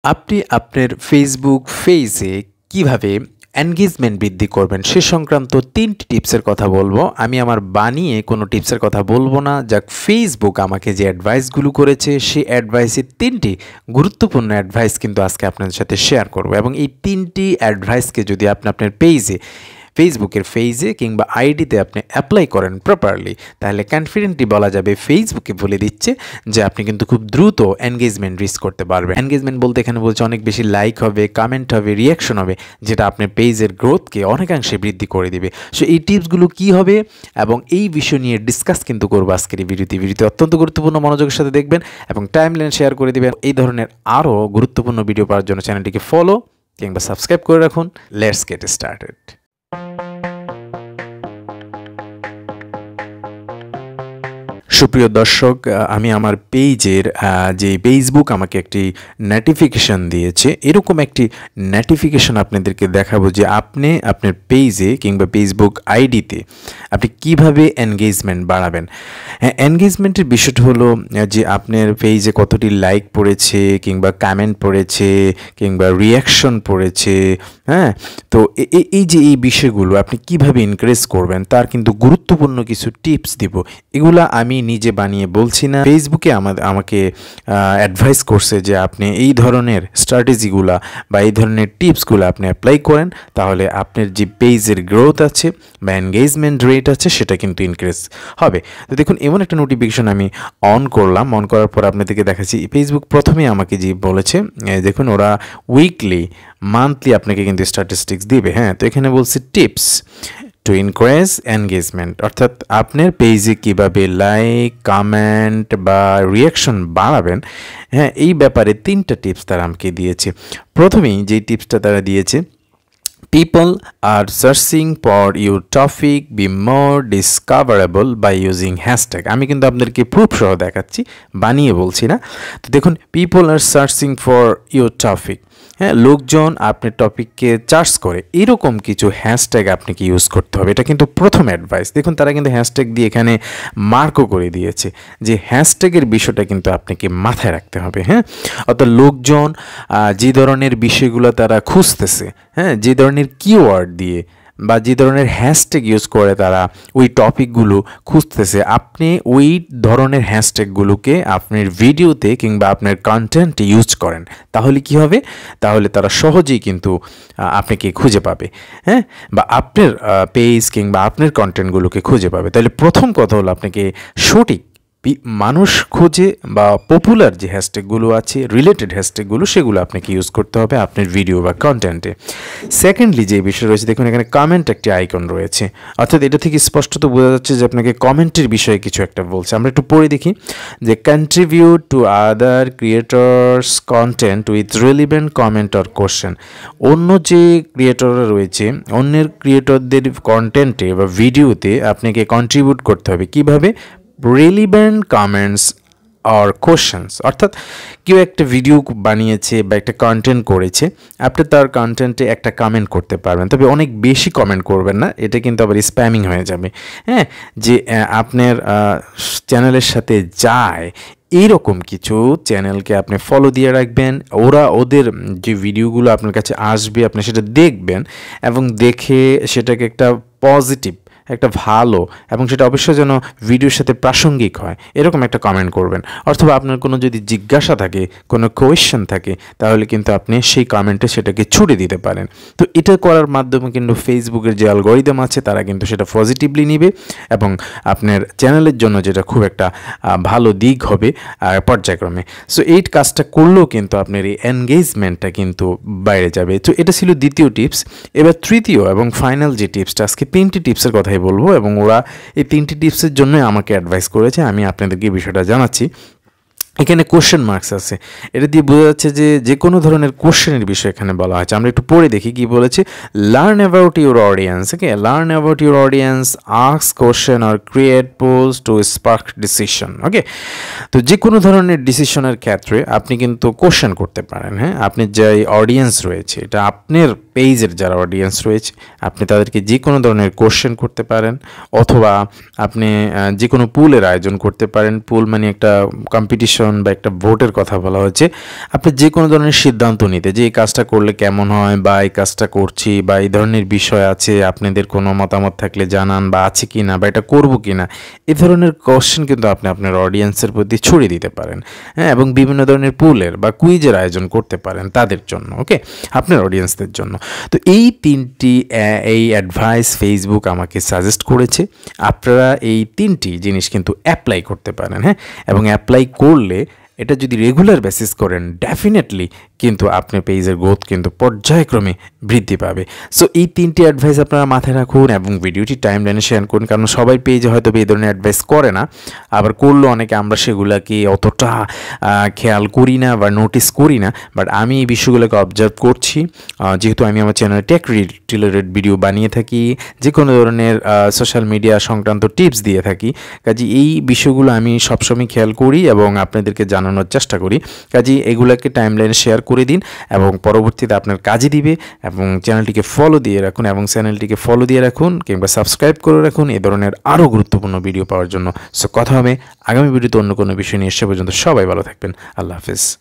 আপনি আপনার ফেসবুক পেজে কিভাবে এনগেজমেন্ট বৃদ্ধি করবেন সে সংক্রান্ত ৩টি টিপসের কথা বলবো। আমি আমার বানিয়ে কোনো টিপসের কথা বলবো না। যাক, ফেসবুক আমাকে যে অ্যাডভাইসগুলো করেছে সেই অ্যাডভাইসের ৩টি গুরুত্বপূর্ণ অ্যাডভাইস কিন্তু আজকে আপনাদের সাথে শেয়ার করব, এবং এই ৩টি অ্যাডভাইসকে যদি আপনি আপনার ফেসবুকের পেজে কিংবা আইডিতে আপনি অ্যাপ্লাই করেন প্রপারলি, তাহলে কনফিডেন্টলি বলা যাবে ফেসবুকে বলে দিচ্ছে যে আপনি কিন্তু খুব দ্রুত এনগেজমেন্ট রিচ করতে পারবেন। এনগেজমেন্ট বলতে এখানে বলছে অনেক বেশি লাইক হবে, কমেন্ট হবে, রিয়াকশন হবে, যেটা আপনার পেজের গ্রোথকে অনেকাংশে বৃদ্ধি করে দিবে। সো এই টিপসগুলো কী হবে এবং এই বিষয় নিয়ে ডিসকাস কিন্তু করবো আজকের এই ভিডিওতে অত্যন্ত গুরুত্বপূর্ণ, মনোযোগের সাথে দেখবেন এবং টাইমলাইন শেয়ার করে দিবেন। এই ধরনের আরও গুরুত্বপূর্ণ ভিডিও পাওয়ার জন্য চ্যানেলটিকে ফলো কিংবা সাবস্ক্রাইব করে রাখুন। Let's get started. সুপ্রিয় দর্শক, আমি আমার পেজের যে ফেসবুক আমাকে একটি নোটিফিকেশান দিয়েছে, এরকম একটি নোটিফিকেশান আপনাদেরকে দেখাবো যে আপনি আপনার পেজে কিংবা ফেসবুক আইডিতে আপনি কিভাবে এনগেজমেন্ট বাড়াবেন। এনগেজমেন্টের বিষয়টা হলো যে আপনার পেজে কতটি লাইক পড়েছে কিংবা কমেন্ট পড়েছে কিংবা রিয়াকশন পড়েছে। হ্যাঁ, তো এই যে এই বিষয়গুলো আপনি কিভাবে ইনক্রিজ করবেন তার কিন্তু গুরুত্বপূর্ণ কিছু টিপস দিব। এগুলা আমি নিজে বানিয়ে বলছি না, ফেসবুকে আমাকে অ্যাডভাইস করছে যে আপনি এই ধরনের স্ট্র্যাটেজিগুলা বা এই ধরনের টিপসগুলো আপনি অ্যাপ্লাই করেন, তাহলে আপনার যে পেজের গ্রোথ আছে বা এনগেজমেন্ট রেট আছে সেটা কিন্তু ইনক্রিজ হবে। তো দেখুন, এমন একটা নোটিফিকেশন আমি অন করলাম। অন করার পর আপনাদেরকে দেখাচ্ছি ফেসবুক প্রথমে আমাকে যে বলেছে, দেখুন ওরা উইকলি মান্থলি আপনাকে কিন্তু স্ট্যাটিস্টিক্স দিবে। হ্যাঁ, তো এখানে বলছে টিপস টু ইনক্রিজ এনগেজমেন্ট, অর্থাৎ আপনার পেজে কীভাবে লাইক, কমেন্ট বা রিয়াকশন বাড়াবেন। হ্যাঁ, এই ব্যাপারে 3টা টিপস তারা আমাকে দিয়েছে। প্রথমেই যে টিপসটা তারা দিয়েছে, people are searching for your topic be more discoverable by using hashtag। আমি কিন্তু আপনাদেরকে প্রুফ সহ দেখাচ্ছি, বানিয়ে বলছি না। তো দেখুন, people are searching for your topic। হ্যাঁ, লোকজন আপনার টপিককে সার্চ করে, এরকম কিছু হ্যাশট্যাগ আপনাকে ইউজ করতে হবে। এটা কিন্তু প্রথম অ্যাডভাইস। দেখুন, তারা কিন্তু হ্যাশট্যাগ দিয়ে এখানে মার্কও করে দিয়েছে যে হ্যাশট্যাগের বিষয়টা কিন্তু আপনাকে মাথায় রাখতে হবে। হ্যাঁ, অর্থাৎ লোকজন যে ধরনের বিষয়গুলো তারা খুঁজতেছে, হ্যাঁ, যে ধরনের কিওয়ার্ড দিয়ে বা যে ধরনের হ্যাশট্যাগ ইউজ করে তারা ওই টপিকগুলো খুঁজতেছে, আপনি ওই ধরনের হ্যাশট্যাগুলোকে আপনার ভিডিওতে কিংবা আপনার কন্টেন্টে ইউজ করেন, তাহলে কি হবে, তাহলে তারা সহজেই কিন্তু আপনাকে খুঁজে পাবে। হ্যাঁ, বা আপনার পেজ কিংবা আপনার কন্টেন্টগুলোকে খুঁজে পাবে। তাহলে প্রথম কথা হলো আপনাকে সঠিক মানুষ খোঁজে বা পপুলার যে হ্যাশট্যাগুলো আছে, রিলেটেড হ্যাশট্যাগুলো, সেগুলো আপনাকে ইউজ করতে হবে আপনার ভিডিও বা কন্টেন্টে। সেকেন্ডলি যে বিষয় রয়েছে, দেখুন এখানে কমেন্ট একটি আইকন রয়েছে, অর্থাৎ এটা থেকে স্পষ্টত বোঝা যাচ্ছে যে আপনাকে কমেন্টের বিষয়ে কিছু একটা বলছে। আমরা একটু পড়ে দেখি যে contribute to other creators content with relevant comment or question. অন্য যে ক্রিয়েটররা রয়েছে, অন্যের ক্রিয়েটরদের কন্টেন্টে বা ভিডিওতে আপনাকে কন্ট্রিবিউট করতে হবে। কিভাবে? রিলেভেন্ট কমেন্টস অর কোশ্চেন্স, অর্থাৎ কেউ একটা ভিডিও বানিয়েছে বা একটা কন্টেন্ট করেছে, আপনি তার কন্টেন্টে একটা কমেন্ট করতে পারবেন, তবে অনেক বেশি কমেন্ট করবেন না, এটা কিন্তু আবার স্প্যামিং হয়ে যাবে। হ্যাঁ, যে আপনার চ্যানেলের সাথে যায় এইরকম কিছু চ্যানেলকে আপনি ফলো দিয়ে রাখবেন। ওদের যে ভিডিওগুলো আপনার কাছে আসবে আপনি সেটা দেখবেন এবং দেখে সেটাকে একটা পজিটিভ, একটা ভালো, এবং সেটা অবশ্যই যেন ভিডিওর সাথে প্রাসঙ্গিক হয়, এরকম একটা কমেন্ট করবেন। অথবা আপনার কোনো যদি জিজ্ঞাসা থাকে, কোনো কোয়েশ্চেন থাকে, তাহলে কিন্তু আপনি সেই কমেন্টে সেটাকে ছুড়ে দিতে পারেন। তো এটা করার মাধ্যমে কিন্তু ফেসবুকের যে অ্যালগরিদম আছে তারা কিন্তু সেটা পজিটিভলি নেবে এবং আপনার চ্যানেলের জন্য যেটা খুব একটা ভালো দিক হবে পর্যায়ক্রমে। সো এই কাজটা করলেও কিন্তু আপনার এই এনগেজমেন্টটা কিন্তু বাইরে যাবে। তো এটা ছিল দ্বিতীয় টিপস। এবার তৃতীয় এবং ফাইনাল যে টিপসটা, আজকে 3টি টিপসের কথাই বলবো এবং ওরা এই 3টি টিপসের জন্য আমাকে অ্যাডভাইস করেছে, আমি আপনাদেরকে বিষয়টা জানাচ্ছি। এখানে কোশ্চেন মার্কস আছে, এটা দিয়ে বোঝা যাচ্ছে যে যে কোনো ধরনের কোশ্চেনের বিষয় এখানে বলা হয়েছে। আমরা একটু পড়ে দেখি কি বলেছে। Learn about your audience. Okay, learn about your audience, ask question or create polls to spark decision. Okay, তো যে কোনো ধরনের ডিসিশনের ক্ষেত্রে আপনি কিন্তু কোশ্চেন করতে পারেন। হ্যাঁ, আপনার যে অডিয়েন্স রয়েছে, এটা আপনার পেজের যারা অডিয়েন্স রয়েছে, আপনি তাদেরকে যে কোনো ধরনের কোশ্চেন করতে পারেন, অথবা আপনি যে কোনো পুলের আয়োজন করতে পারেন। পুল মানে একটা কম্পিটিশন নির্বাচন বা একটা ভোটের কথা বলা হয়েছে। আপনি যে কোনো ধরনের সিদ্ধান্ত নিতে যে এই কাজটা করলে কেমন হয় বা এই কাজটা করছি বা এই ধরনের বিষয় আছে, আপনাদের কোনো মতামত থাকলে জানান বা আছে কি না বা এটা করবো কি না, এই ধরনের কোশ্চেন কিন্তু আপনি আপনার অডিয়েন্সের প্রতি ছড়িয়ে দিতে পারেন। হ্যাঁ, এবং বিভিন্ন ধরনের পুলের বা কুইজের আয়োজন করতে পারেন তাদের জন্য, ওকে, আপনার অডিয়েন্সদের জন্য। তো এই তিনটি এই অ্যাডভাইস ফেসবুক আমাকে সাজেস্ট করেছে। আপনারা এই তিনটি জিনিস কিন্তু অ্যাপ্লাই করতে পারেন। হ্যাঁ, এবং অ্যাপ্লাই করলে এটা যদি রেগুলার বেসিস করেন ডেফিনেটলি কিন্তু আপনার পেজের গ্রোথ কিন্তু পর্যায়ক্রমে বৃদ্ধি পাবে। সো এই তিনটি অ্যাডভাইস আপনারা মাথায় রাখুন এবং ভিডিওটি টাইমলাইনে শেয়ার করুন, কারণ সবাই পেজে হয়তো এই ধরনের অ্যাডভাইস করে না, আবার করলেও অনেকে আমরা সেগুলোকে অতটা খেয়াল করি না বা নোটিস করি না। বাট আমি এই বিষয়গুলোকে অবজার্ভ করছি, যেহেতু আমি আমার চ্যানেলে টেক রিলেটেড ভিডিও বানিয়ে থাকি, যে কোনো ধরনের সোশ্যাল মিডিয়া সংক্রান্ত টিপস দিয়ে থাকি, কাজে এই বিষয়গুলো আমি সবসময় খেয়াল করি এবং আপনাদেরকে জানানোর চেষ্টা করি। কাজে এগুলোকে টাইমলাইনে শেয়ার করে দিন এবং পরবর্তীতে আপনার কাজে দিবে। এবং চ্যানেলটিকে ফলো দিয়ে রাখুন কিংবা সাবস্ক্রাইব করে রাখুন এই ধরনের আরও গুরুত্বপূর্ণ ভিডিও পাওয়ার জন্য। সো কথা হবে আগামী ভিডিওতে অন্য কোনো বিষয় নিয়ে, সে পর্যন্ত সবাই ভালো থাকবেন। আল্লাহ হাফেজ।